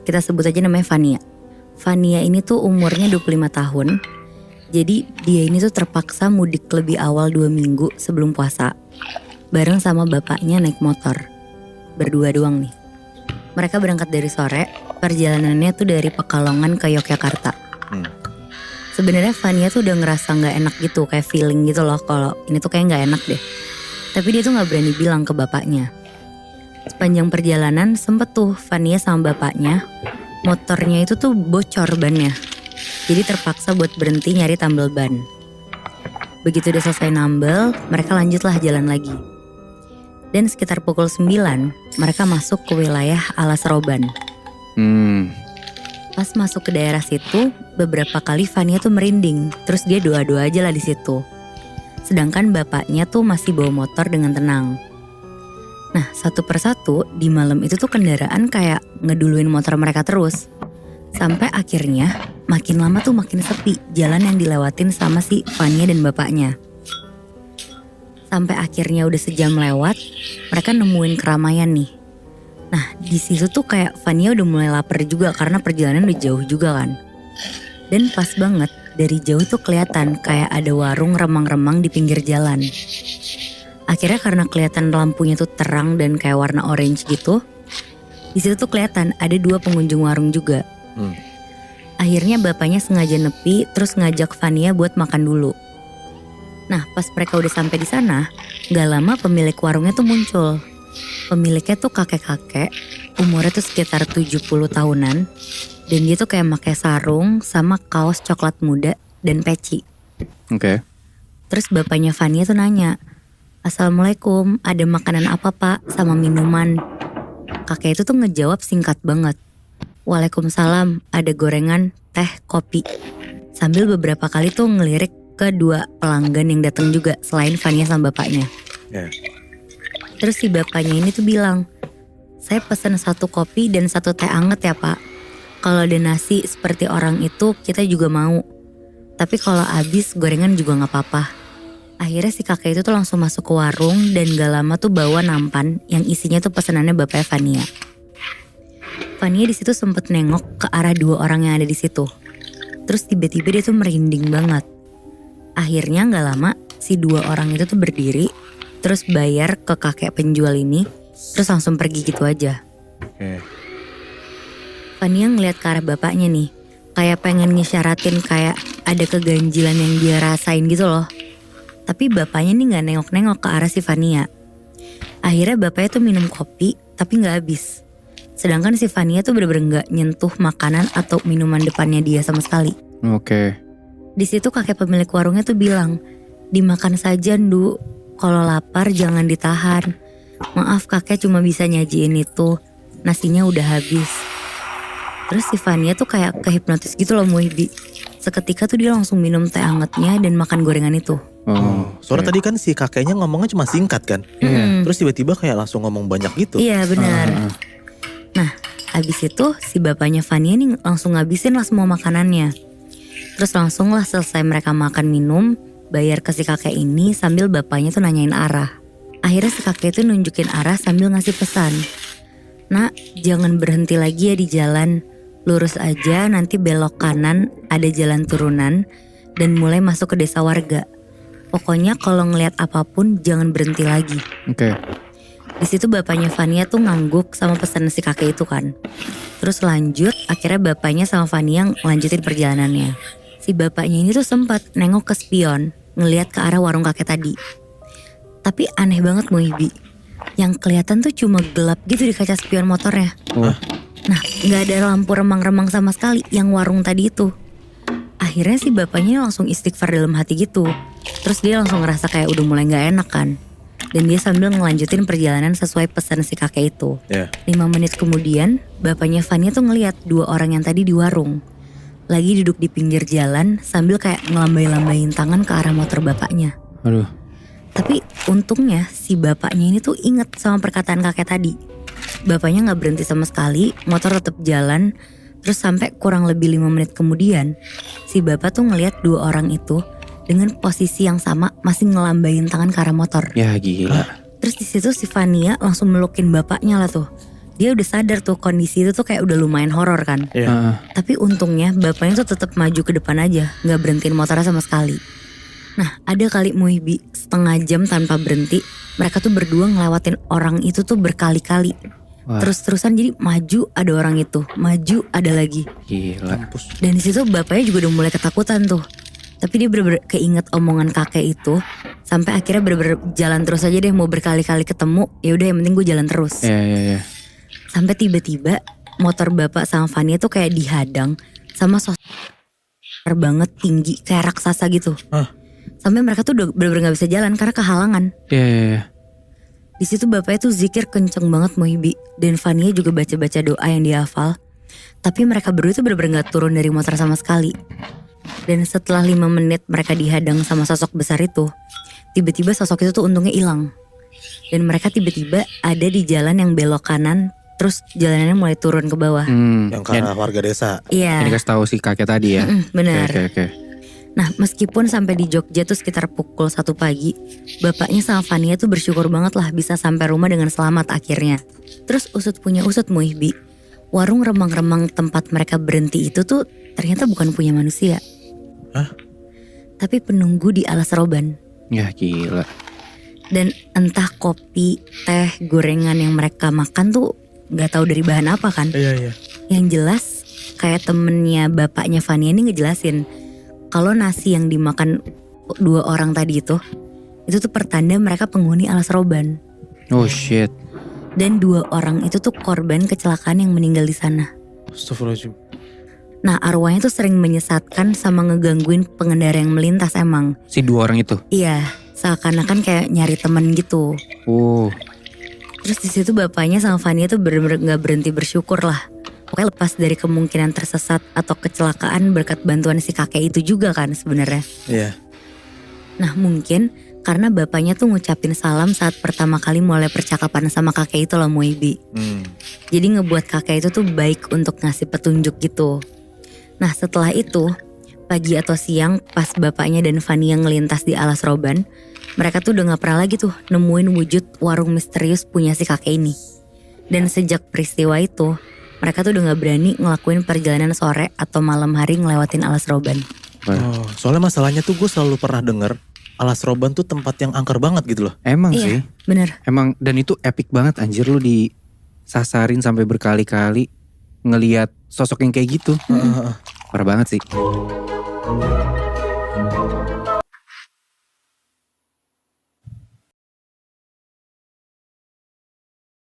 kita sebut aja namanya Fania. Fania ini tuh umurnya 25 tahun. Jadi dia ini tuh terpaksa mudik lebih awal 2 minggu sebelum puasa. Bareng sama bapaknya naik motor. Berdua doang nih. Mereka berangkat dari sore, perjalanannya tuh dari Pekalongan ke Yogyakarta. Sebenarnya Fania tuh udah ngerasa gak enak gitu, kayak feeling gitu loh kalau ini tuh kayak gak enak deh. Tapi dia tuh gak berani bilang ke bapaknya. Sepanjang perjalanan sempet tuh Fania sama bapaknya, motornya itu tuh bocor bannya. Jadi terpaksa buat berhenti nyari tambal ban. Begitu udah selesai nambel, mereka lanjutlah jalan lagi. Dan sekitar pukul 9, mereka masuk ke wilayah Alas Roban. Pas masuk ke daerah situ, beberapa kali Fania tuh merinding. Terus dia doa-doa aja lah di situ. Sedangkan bapaknya tuh masih bawa motor dengan tenang. Nah, satu persatu di malam itu tuh kendaraan kayak ngeduluin motor mereka terus. Sampai akhirnya makin lama tuh makin sepi jalan yang dilewatin sama si Fania dan bapaknya. Sampai akhirnya udah sejam lewat, mereka nemuin keramaian nih. Nah, di situ tuh kayak Fania udah mulai lapar juga karena perjalanan udah jauh juga kan. Dan pas banget dari jauh tuh kelihatan kayak ada warung remang-remang di pinggir jalan. Akhirnya karena kelihatan lampunya tuh terang dan kayak warna orange gitu, di situ tuh kelihatan ada 2 pengunjung warung juga. Akhirnya bapaknya sengaja nepi terus ngajak Fania buat makan dulu. Nah, pas mereka udah sampai di sana, gak lama pemilik warungnya tuh muncul. Pemiliknya tuh kakek-kakek, umurnya tuh sekitar 70 tahunan. Dan dia tuh kayak pakai sarung sama kaos coklat muda dan peci. Oke. Terus bapaknya Fania tuh nanya, "Assalamualaikum, ada makanan apa pak sama minuman?" Kakek itu tuh ngejawab singkat banget. "Waalaikumsalam, ada gorengan, teh, kopi." Sambil beberapa kali tuh ngelirik ke 2 pelanggan yang datang juga selain Fania sama bapaknya. Terus si bapaknya ini tuh bilang, "Saya pesan 1 kopi dan 1 teh anget ya pak. Kalau ada nasi seperti orang itu kita juga mau. Tapi kalau habis gorengan juga gak apa-apa." Akhirnya si kakek itu tuh langsung masuk ke warung dan gak lama tuh bawa nampan yang isinya tuh pesanannya bapaknya Fania. Fania di situ sempet nengok ke arah 2 orang yang ada di situ. Terus tiba-tiba dia tuh merinding banget. Akhirnya gak lama si 2 orang itu tuh berdiri, terus bayar ke kakek penjual ini, terus langsung pergi gitu aja. Fania ngeliat ke arah bapaknya nih, kayak pengen ngisyaratin kayak ada keganjilan yang dia rasain gitu loh. Tapi bapaknya nih gak nengok-nengok ke arah si Fania. Akhirnya bapaknya tuh minum kopi, tapi gak habis. Sedangkan si Fania tuh bener-bener gak nyentuh makanan atau minuman depannya dia sama sekali. Di situ kakek pemilik warungnya tuh bilang, "Dimakan saja Ndu, kalau lapar jangan ditahan. Maaf kakek cuma bisa nyajiin itu, nasinya udah habis." Terus si Fania tuh kayak kehipnotis gitu loh Muibi. Seketika tuh dia langsung minum teh hangatnya dan makan gorengan itu. Soalnya tadi kan si kakeknya ngomongnya cuma singkat kan. Terus tiba-tiba kayak langsung ngomong banyak gitu. Iya benar. Nah abis itu si bapaknya Fania nih langsung ngabisin lah semua makanannya. Terus langsung lah selesai mereka makan minum, bayar ke si kakek ini sambil bapaknya tuh nanyain arah. Akhirnya si kakek itu nunjukin arah sambil ngasih pesan, "Nak, jangan berhenti lagi ya di jalan. Lurus aja, nanti belok kanan, ada jalan turunan dan mulai masuk ke desa warga. Pokoknya kalau ngelihat apapun jangan berhenti lagi." Di situ bapaknya Fania tuh ngangguk sama pesan si kakek itu kan. Terus lanjut, akhirnya bapaknya sama Fania lanjutin perjalanannya. Si bapaknya ini tuh sempat nengok ke spion, ngelihat ke arah warung kakek tadi. Tapi aneh banget Muibi, yang kelihatan tuh cuma gelap gitu di kaca spion motornya. Nah, nggak ada lampu remang-remang sama sekali yang warung tadi itu. Akhirnya si bapaknya langsung istighfar dalam hati gitu. Terus dia langsung ngerasa kayak udah mulai nggak enak kan. Dan dia sambil ngelanjutin perjalanan sesuai pesan si kakek itu. 5 menit kemudian, bapaknya Fania tuh ngeliat 2 orang yang tadi di warung. Lagi duduk di pinggir jalan sambil kayak ngelambai-lambain tangan ke arah motor bapaknya. Tapi untungnya si bapaknya ini tuh inget sama perkataan kakek tadi. Bapaknya gak berhenti sama sekali, motor tetap jalan. Terus sampai kurang lebih 5 menit kemudian, si bapak tuh ngeliat 2 orang itu dengan posisi yang sama masih ngelambain tangan ke arah motor. Ya gila. Terus di situ si Fania langsung melukin bapaknya lah tuh. dia udah sadar tuh kondisi itu tuh kayak udah lumayan horor kan. Iya. Tapi untungnya bapaknya tuh tetap maju ke depan aja, nggak berhentiin motornya sama sekali. Nah ada kali Muhibbi setengah jam tanpa berhenti, mereka tuh berdua ngelewatin orang itu tuh berkali-kali. Wah. Terus-terusan jadi maju ada orang itu, maju ada lagi. Gila. Mampus. Dan di situ bapaknya juga udah mulai ketakutan tuh. Tapi dia bener-bener keinget omongan kakek itu, sampai akhirnya bener-bener jalan terus aja deh, mau berkali-kali ketemu. Ya udah yang penting gue jalan terus. Iya. Sampai tiba-tiba motor bapak sama Fania tuh kayak dihadang sama sosok banget tinggi kayak raksasa gitu. Hah? Sampai mereka tuh udah bener-bener gak bisa jalan karena kehalangan. Iya. Di situ bapaknya tuh zikir kenceng banget Muhibbi, dan Fania juga baca-baca doa yang dia hafal. Tapi mereka berdua tuh bener-bener gak turun dari motor sama sekali. Dan setelah 5 menit mereka dihadang sama sosok besar itu, tiba-tiba sosok itu tuh untungnya hilang. Dan mereka tiba-tiba ada di jalan yang belok kanan, terus jalanannya mulai turun ke bawah. Yang ke arah warga desa. Iya. Ini kasih tahu si kakek tadi ya. Benar. Oke. Nah meskipun sampai di Jogja tuh sekitar pukul 1 pagi, bapaknya sama Fania tuh bersyukur banget lah bisa sampai rumah dengan selamat akhirnya. Terus usut punya usut Muhibbi, warung remang-remang tempat mereka berhenti itu tuh ternyata bukan punya manusia. Hah? Tapi penunggu di alas roban. Ya gila. Dan entah kopi, teh, gorengan yang mereka makan tuh gak tahu dari bahan apa kan. Iya. Yang jelas kayak temennya bapaknya Fania ini ngejelasin kalau nasi yang dimakan 2 orang tadi itu tuh pertanda mereka penghuni alas roban. Oh shit. Dan 2 orang itu tuh korban kecelakaan yang meninggal di sana. Astagfirullahaladzim. Nah arwahnya tuh sering menyesatkan sama ngegangguin pengendara yang melintas emang. Si 2 orang itu. Iya, seakan-akan kayak nyari temen gitu. Oh. Terus di situ bapaknya sama Fania tuh bener-bener gak berhenti bersyukur lah. Pokoknya lepas dari kemungkinan tersesat atau kecelakaan berkat bantuan si kakek itu juga kan sebenarnya. Iya. Nah mungkin karena bapaknya tuh ngucapin salam saat pertama kali mulai percakapan sama kakek itu loh Muhibbi. Jadi ngebuat kakek itu tuh baik untuk ngasih petunjuk gitu. Nah setelah itu pagi atau siang pas bapaknya dan Fania ngelintas di alas roban, mereka tuh udah gak pernah lagi tuh nemuin wujud warung misterius punya si kakek ini. Dan sejak peristiwa itu mereka tuh udah gak berani ngelakuin perjalanan sore atau malam hari ngelewatin alas roban. Oh, soalnya masalahnya tuh gue selalu pernah denger alas roban tuh tempat yang angker banget gitu loh. Emang Iya, sih. bener. Emang dan itu epic banget anjir, lu disasarin sampai berkali-kali ngelihat sosok yang kayak gitu. Parah banget sih.